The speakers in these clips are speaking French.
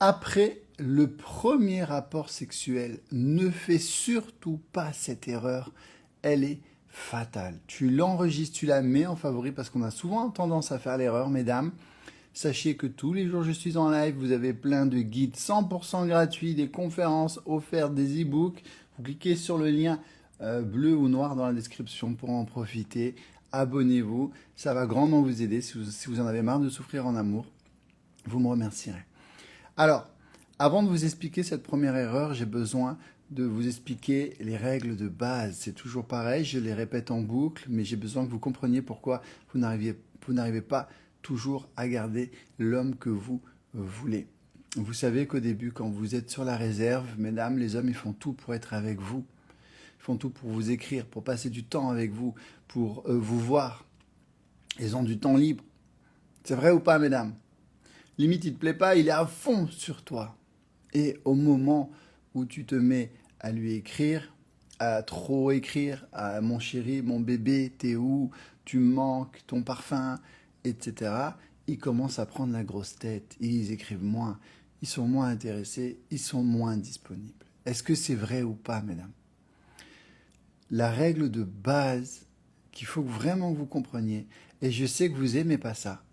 Après le premier rapport sexuel, ne fais surtout pas cette erreur. Elle est fatale. Tu l'enregistres, tu la mets en favori parce qu'on a souvent tendance à faire l'erreur, mesdames. Sachez que tous les jours je suis en live, vous avez plein de guides 100% gratuits, des conférences offertes, des e-books. Vous cliquez sur le lien bleu ou noir dans la description pour en profiter. Abonnez-vous, ça va grandement vous aider si vous en avez marre de souffrir en amour. Vous me remercierez. Alors, avant de vous expliquer cette première erreur, j'ai besoin de vous expliquer les règles de base. C'est toujours pareil, je les répète en boucle, mais j'ai besoin que vous compreniez pourquoi vous n'arrivez pas toujours à garder l'homme que vous voulez. Vous savez qu'au début, quand vous êtes sur la réserve, mesdames, les hommes, ils font tout pour être avec vous. Ils font tout pour vous écrire, pour passer du temps avec vous, pour vous voir. Ils ont du temps libre. C'est vrai ou pas, mesdames? Limite, il te plaît pas, il est à fond sur toi. Et au moment où tu te mets à lui écrire, à trop écrire, à mon chéri, mon bébé, t'es où, tu me manques, ton parfum, etc., ils commencent à prendre la grosse tête. Ils écrivent moins, ils sont moins intéressés, ils sont moins disponibles. Est-ce que c'est vrai ou pas, mesdames? La règle de base qu'il faut vraiment que vous compreniez, et je sais que vous aimez pas ça,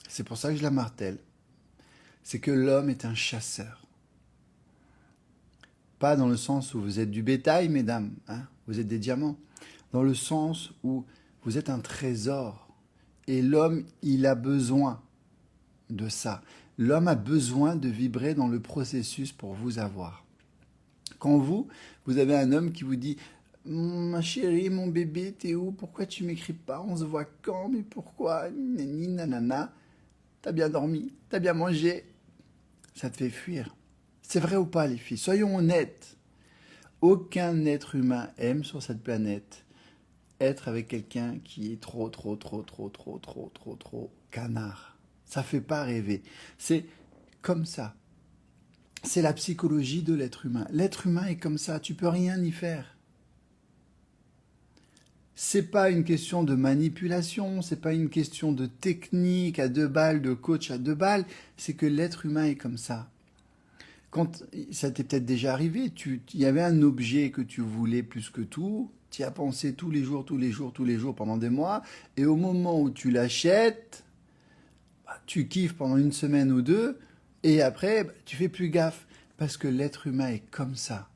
c'est pour ça que je la martèle, c'est que l'homme est un chasseur. Pas dans le sens où vous êtes du bétail, mesdames, hein, vous êtes des diamants. Dans le sens où vous êtes un trésor. Et l'homme, il a besoin de ça. L'homme a besoin de vibrer dans le processus pour vous avoir. Quand vous avez un homme qui vous dit « Ma chérie, mon bébé, t'es où? Pourquoi tu m'écris pas? On se voit quand? Mais pourquoi? Nani, nanana. T'as bien dormi? T'as bien mangé ?» Ça te fait fuir. C'est vrai ou pas, les filles? Soyons honnêtes. Aucun être humain aime sur cette planète être avec quelqu'un qui est trop canard. Ça fait pas rêver. C'est comme ça. C'est la psychologie de l'être humain. L'être humain est comme ça. Tu peux rien y faire. C'est pas une question de manipulation, c'est pas une question de technique à 2 balles, de coach à 2 balles. C'est que l'être humain est comme ça. Quand ça t'est peut-être déjà arrivé, il y avait un objet que tu voulais plus que tout, tu y as pensé tous les jours pendant des mois, et au moment où tu l'achètes, tu kiffes pendant une semaine ou deux, et après, tu fais plus gaffe, parce que l'être humain est comme ça.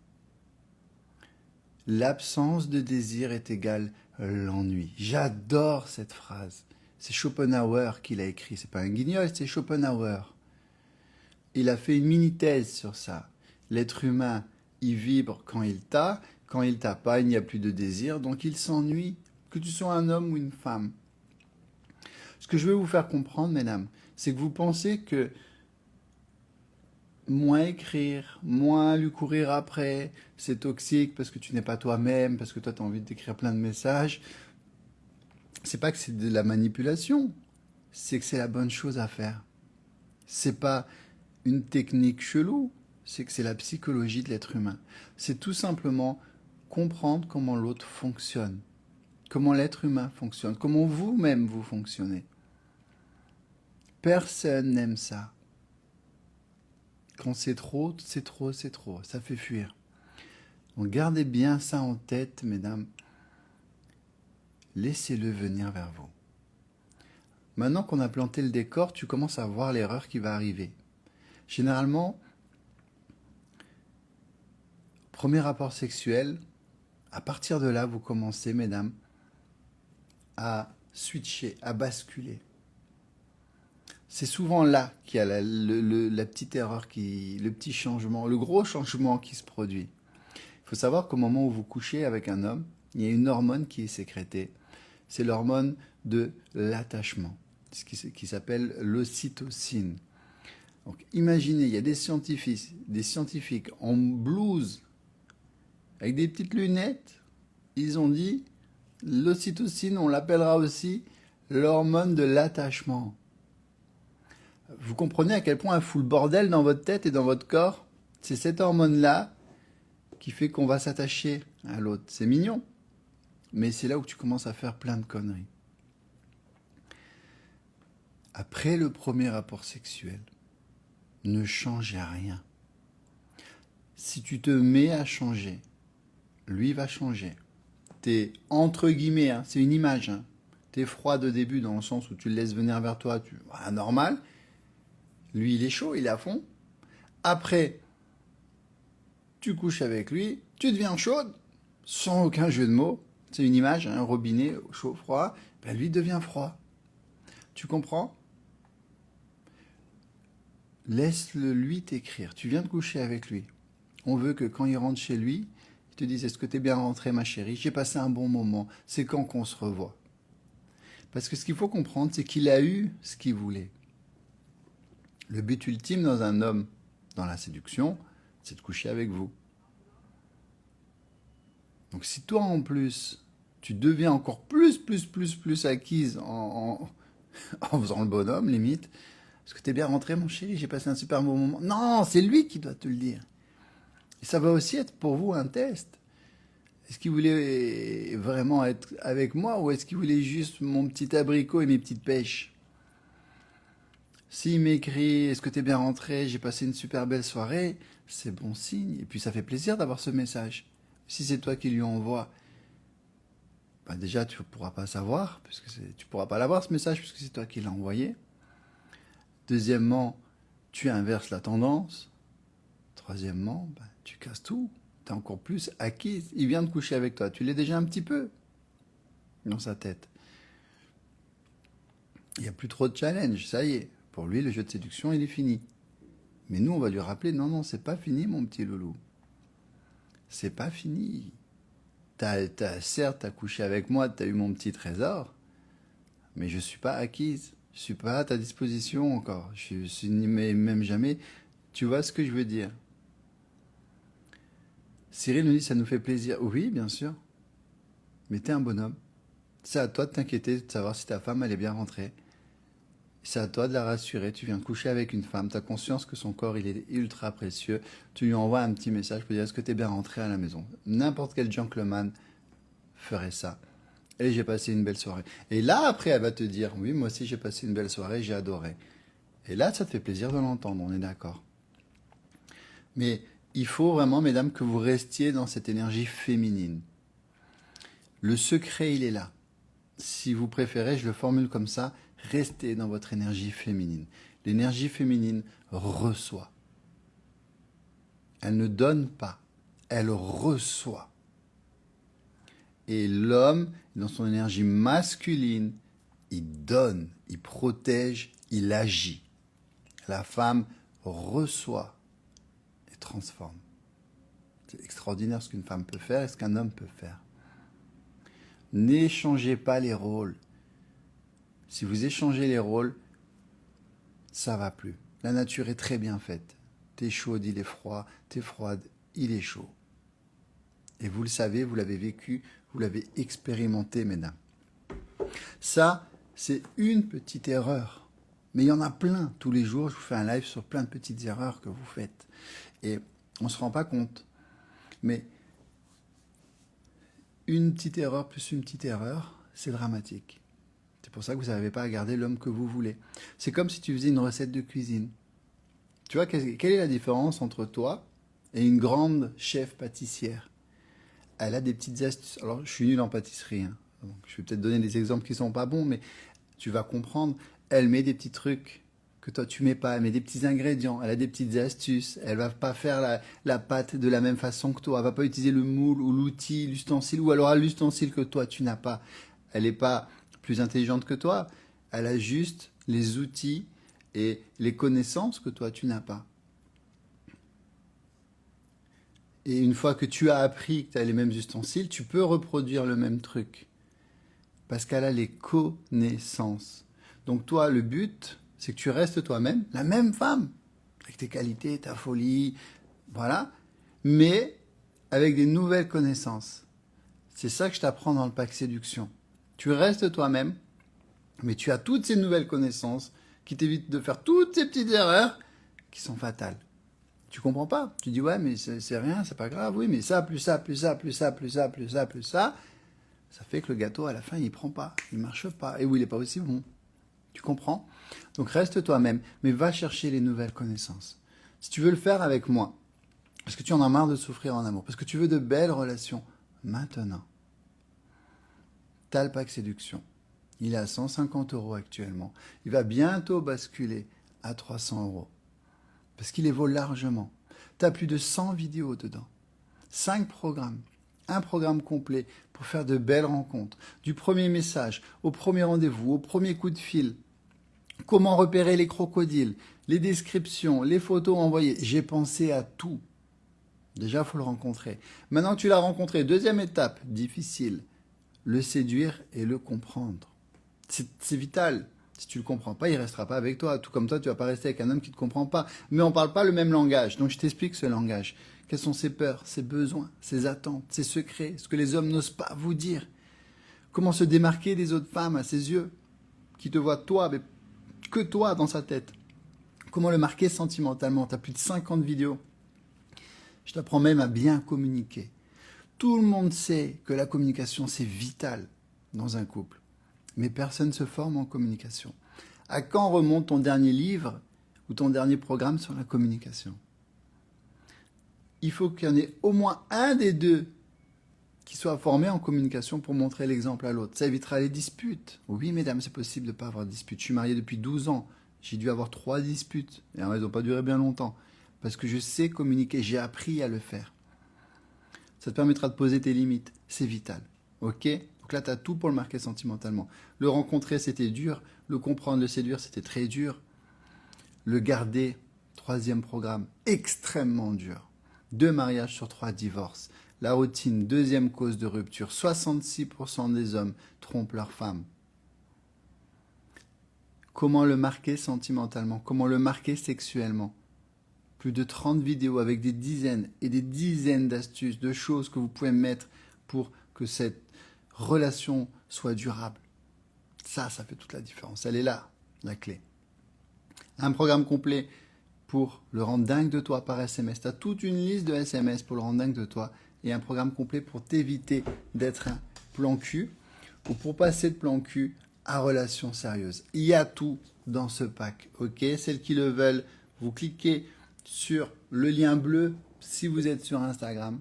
L'absence de désir est égale l'ennui. J'adore cette phrase. C'est Schopenhauer qui l'a écrit, c'est pas un guignol, c'est Schopenhauer. Il a fait une mini-thèse sur ça. L'être humain, il vibre quand il t'a pas, il n'y a plus de désir, donc il s'ennuie, que tu sois un homme ou une femme. Ce que je veux vous faire comprendre, mesdames, c'est que vous pensez que moins écrire, moins lui courir après, c'est toxique parce que tu n'es pas toi-même, parce que toi tu as envie d'écrire plein de messages. C'est pas que c'est de la manipulation, c'est que c'est la bonne chose à faire. C'est pas une technique chelou, c'est que c'est la psychologie de l'être humain. C'est tout simplement comprendre comment l'autre fonctionne, comment l'être humain fonctionne, comment vous-même vous fonctionnez. Personne n'aime ça. Quand c'est trop, c'est trop, c'est trop. Ça fait fuir. Donc gardez bien ça en tête, mesdames. Laissez-le venir vers vous. Maintenant qu'on a planté le décor, tu commences à voir l'erreur qui va arriver. Généralement, premier rapport sexuel, à partir de là, vous commencez, mesdames, à switcher, à basculer. C'est souvent là qu'il y a la petite erreur, le petit changement, le gros changement qui se produit. Il faut savoir qu'au moment où vous couchez avec un homme, il y a une hormone qui est sécrétée. C'est l'hormone de l'attachement, ce qui s'appelle l'ocytocine. Donc imaginez, il y a des scientifiques en blouse, avec des petites lunettes, ils ont dit, l'ocytocine, on l'appellera aussi l'hormone de l'attachement. Vous comprenez à quel point elle fout le bordel dans votre tête et dans votre corps? C'est cette hormone-là qui fait qu'on va s'attacher à l'autre. C'est mignon, mais c'est là où tu commences à faire plein de conneries. Après le premier rapport sexuel, Ne changez rien. Si tu te mets à changer, lui va changer. T'es entre guillemets, hein, c'est une image. Hein. T'es froid de début dans le sens où tu le laisses venir vers toi, voilà, normal. Lui, il est chaud, il est à fond. Après, tu couches avec lui, tu deviens chaude, sans aucun jeu de mots. C'est une image, un robinet chaud, froid. Ben, lui devient froid. Tu comprends? Laisse-le lui t'écrire. Tu viens de coucher avec lui. On veut que quand il rentre chez lui, il te dise: est-ce que t'es bien rentrée, ma chérie? J'ai passé un bon moment. C'est quand qu'on se revoit? Parce que ce qu'il faut comprendre, c'est qu'il a eu ce qu'il voulait. Le but ultime dans un homme, dans la séduction, c'est de coucher avec vous. Donc si toi en plus, tu deviens encore plus acquise en faisant le bonhomme, limite, est-ce que t'es bien rentré, mon chéri? J'ai passé un super bon moment. Non, c'est lui qui doit te le dire. Et ça va aussi être pour vous un test. Est-ce qu'il voulait vraiment être avec moi ou est-ce qu'il voulait juste mon petit abricot et mes petites pêches? S'il m'écrit: est-ce que t'es bien rentré? J'ai passé une super belle soirée, c'est bon signe. Et puis ça fait plaisir d'avoir ce message. Si c'est toi qui lui envoies, ben déjà tu ne pourras pas savoir, puisque tu ne pourras pas l'avoir ce message puisque c'est toi qui l'as envoyé. Deuxièmement, tu inverses la tendance. Troisièmement, ben, tu casses tout. Tu es encore plus acquise. Il vient de coucher avec toi. Tu l'es déjà un petit peu dans sa tête. Il n'y a plus trop de challenge. Ça y est. Pour lui, le jeu de séduction, il est fini. Mais nous, on va lui rappeler: non, non, c'est pas fini, mon petit loulou. C'est pas fini. Certes, t'as couché avec moi, t'as eu mon petit trésor, mais je suis pas acquise. Je suis pas à ta disposition encore. Je suis même jamais. Tu vois ce que je veux dire? Cyril nous dit: ça nous fait plaisir. Oui, bien sûr. Mais t'es un bonhomme. C'est à toi de t'inquiéter, de savoir si ta femme elle est bien rentrée. C'est à toi de la rassurer. Tu viens de coucher avec une femme. Tu as conscience que son corps il est ultra précieux. Tu lui envoies un petit message pour dire: est-ce que tu es bien rentré à la maison? N'importe quel gentleman ferait ça. Et j'ai passé une belle soirée. Et là, après, elle va te dire: oui, moi aussi j'ai passé une belle soirée, j'ai adoré. Et là, ça te fait plaisir de l'entendre, on est d'accord. Mais il faut vraiment, mesdames, que vous restiez dans cette énergie féminine. Le secret, il est là. Si vous préférez, je le formule comme ça: restez dans votre énergie féminine. L'énergie féminine reçoit. Elle ne donne pas, elle reçoit. Et l'homme, dans son énergie masculine, il donne, il protège, il agit. La femme reçoit et transforme. C'est extraordinaire ce qu'une femme peut faire et ce qu'un homme peut faire. N'échangez pas les rôles. Si vous échangez les rôles, ça va plus. La nature est très bien faite. T'es chaude, il est froid. T'es froide, il est chaud. Et vous le savez, vous l'avez vécu, vous l'avez expérimenté, mesdames. Ça, c'est une petite erreur. Mais il y en a plein. Tous les jours, je vous fais un live sur plein de petites erreurs que vous faites. Et on ne se rend pas compte. Mais une petite erreur plus une petite erreur, c'est dramatique. C'est pour ça que vous n'arrivez pas à garder l'homme que vous voulez. C'est comme si tu faisais une recette de cuisine. Tu vois, quelle est la différence entre toi et une grande chef pâtissière? Elle a des petites astuces. Alors, je suis nul en pâtisserie. Hein. Donc, je vais peut-être donner des exemples qui ne sont pas bons, mais tu vas comprendre. Elle met des petits trucs que toi, tu mets pas. Elle met des petits ingrédients. Elle a des petites astuces. Elle va pas faire la pâte de la même façon que toi. Elle va pas utiliser le moule ou l'outil, l'ustensile, ou alors l'ustensile que toi, tu n'as pas. Elle n'est pas plus intelligente que toi. Elle a juste les outils et les connaissances que toi, tu n'as pas. Et une fois que tu as appris que tu as les mêmes ustensiles, tu peux reproduire le même truc. Parce qu'elle a les connaissances. Donc toi, le but, c'est que tu restes toi-même, la même femme, avec tes qualités, ta folie, voilà, mais avec des nouvelles connaissances. C'est ça que je t'apprends dans le pack séduction. Tu restes toi-même, mais tu as toutes ces nouvelles connaissances qui t'évitent de faire toutes ces petites erreurs qui sont fatales. Tu comprends pas. Tu dis: ouais, mais c'est rien, c'est pas grave. Oui, mais ça, plus ça, plus ça, plus ça, plus ça, plus ça, plus ça, ça fait que le gâteau, à la fin, il prend pas, il marche pas. Et oui, il est pas aussi bon. Tu comprends? Donc reste toi-même, mais va chercher les nouvelles connaissances. Si tu veux le faire avec moi, parce que tu en as marre de souffrir en amour, parce que tu veux de belles relations, maintenant, t'as le pack séduction. Il est à 150 € actuellement. Il va bientôt basculer à 300 €. Parce qu'il les vaut largement. Tu as plus de 100 vidéos dedans. 5 programmes. Un programme complet pour faire de belles rencontres. Du premier message, au premier rendez-vous, au premier coup de fil. Comment repérer les crocodiles, les descriptions, les photos envoyées. J'ai pensé à tout. Déjà, il faut le rencontrer. Maintenant que tu l'as rencontré, deuxième étape, difficile, le séduire et le comprendre. C'est vital. Si tu ne le comprends pas, il ne restera pas avec toi. Tout comme toi, tu ne vas pas rester avec un homme qui ne te comprend pas. Mais on ne parle pas le même langage. Donc, je t'explique ce langage. Quelles sont ses peurs, ses besoins, ses attentes, ses secrets, ce que les hommes n'osent pas vous dire. Comment se démarquer des autres femmes à ses yeux, qui te voient toi, mais que toi dans sa tête. Comment le marquer sentimentalement. Tu as plus de 50 vidéos. Je t'apprends même à bien communiquer. Tout le monde sait que la communication, c'est vital dans un couple. Mais personne ne se forme en communication. À quand remonte ton dernier livre ou ton dernier programme sur la communication? Il faut qu'il y en ait au moins un des deux qui soit formé en communication pour montrer l'exemple à l'autre. Ça évitera les disputes. Oui, mesdames, c'est possible de ne pas avoir de disputes. Je suis marié depuis 12 ans. J'ai dû avoir 3 disputes. Et elles n'ont pas duré bien longtemps. Parce que je sais communiquer. J'ai appris à le faire. Ça te permettra de poser tes limites. C'est vital. Ok? Donc là, tu as tout pour le marquer sentimentalement. Le rencontrer, c'était dur. Le comprendre, le séduire, c'était très dur. Le garder, 3e programme, extrêmement dur. 2 mariages sur 3 divorces. La routine, 2e cause de rupture. 66% des hommes trompent leur femme. Comment le marquer sentimentalement? Comment le marquer sexuellement? Plus de 30 vidéos avec des dizaines et des dizaines d'astuces, de choses que vous pouvez mettre pour que cette relation soit durable. Ça fait toute la différence. Elle est là, la clé. Un programme complet pour le rendre dingue de toi par SMS. Tu as toute une liste de SMS pour le rendre dingue de toi et un programme complet pour t'éviter d'être un plan cul ou pour passer de plan cul à relation sérieuse. Il y a tout dans ce pack. Ok, celles qui le veulent, vous cliquez sur le lien bleu si vous êtes sur Instagram.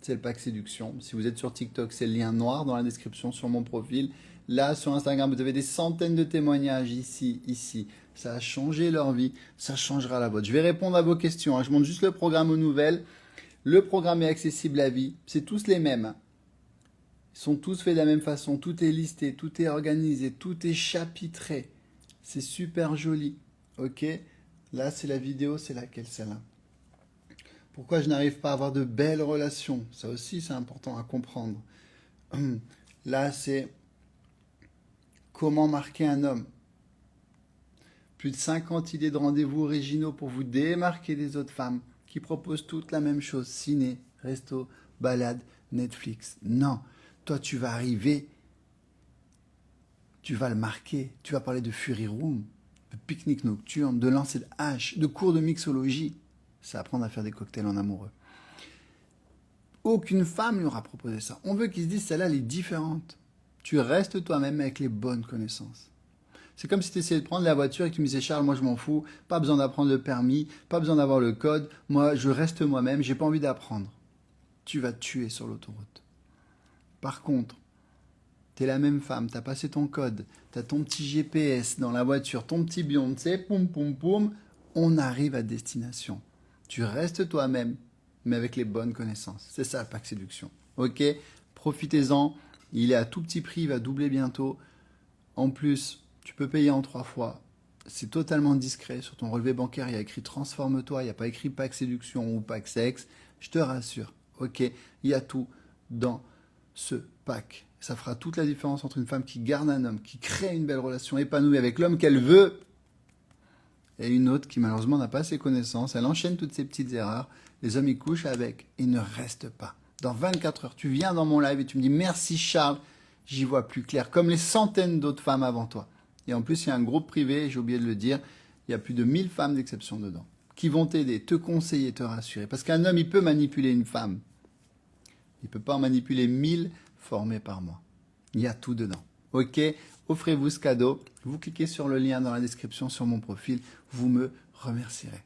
C'est le pack séduction. Si vous êtes sur TikTok, c'est le lien noir dans la description sur mon profil. Là, sur Instagram, vous avez des centaines de témoignages ici. Ça a changé leur vie, ça changera la vôtre. Je vais répondre à vos questions. Je montre juste le programme aux nouvelles. Le programme est accessible à vie. C'est tous les mêmes. Ils sont tous faits de la même façon. Tout est listé, tout est organisé, tout est chapitré. C'est super joli. Ok? Là, c'est la vidéo, c'est laquelle? Celle-là. Pourquoi je n'arrive pas à avoir de belles relations? Ça aussi, c'est important à comprendre. Là, c'est comment marquer un homme. Plus de 50 idées de rendez-vous originaux pour vous démarquer des autres femmes qui proposent toutes la même chose. Ciné, resto, balade, Netflix. Non, toi, tu vas arriver, tu vas le marquer. Tu vas parler de Fury Room, de pique-nique nocturne, de lancer de hache, de cours de mixologie. C'est apprendre à faire des cocktails en amoureux. Aucune femme lui aura proposé ça. On veut qu'ils se disent, celle-là, elle est différente. Tu restes toi-même avec les bonnes connaissances. C'est comme si tu essayais de prendre la voiture et que tu me disais, Charles, moi je m'en fous, pas besoin d'apprendre le permis, pas besoin d'avoir le code, moi je reste moi-même, j'ai pas envie d'apprendre. Tu vas te tuer sur l'autoroute. Par contre, tu es la même femme, tu as passé ton code, tu as ton petit GPS dans la voiture, ton petit Beyoncé, poum poum poum, on arrive à destination. Tu restes toi-même, mais avec les bonnes connaissances. C'est ça le pack séduction. Ok? Profitez-en. Il est à tout petit prix, il va doubler bientôt. En plus, tu peux payer en 3 fois. C'est totalement discret. Sur ton relevé bancaire, il y a écrit transforme-toi. Il n'y a pas écrit pack séduction ou pack sexe. Je te rassure. Ok? Il y a tout dans ce pack. Ça fera toute la différence entre une femme qui garde un homme, qui crée une belle relation épanouie avec l'homme qu'elle veut, et une autre qui malheureusement n'a pas ses connaissances. Elle enchaîne toutes ces petites erreurs. Les hommes y couchent avec et ne restent pas. Dans 24 heures, tu viens dans mon live et tu me dis merci Charles, j'y vois plus clair, comme les centaines d'autres femmes avant toi. Et en plus, il y a un groupe privé, j'ai oublié de le dire, il y a plus de 1000 femmes d'exception dedans, qui vont t'aider, te conseiller, te rassurer. Parce qu'un homme, il peut manipuler une femme. Il ne peut pas en manipuler 1000 formés par moi. Il y a tout dedans. Ok? Offrez-vous ce cadeau. Vous cliquez sur le lien dans la description sur mon profil. Vous me remercierez.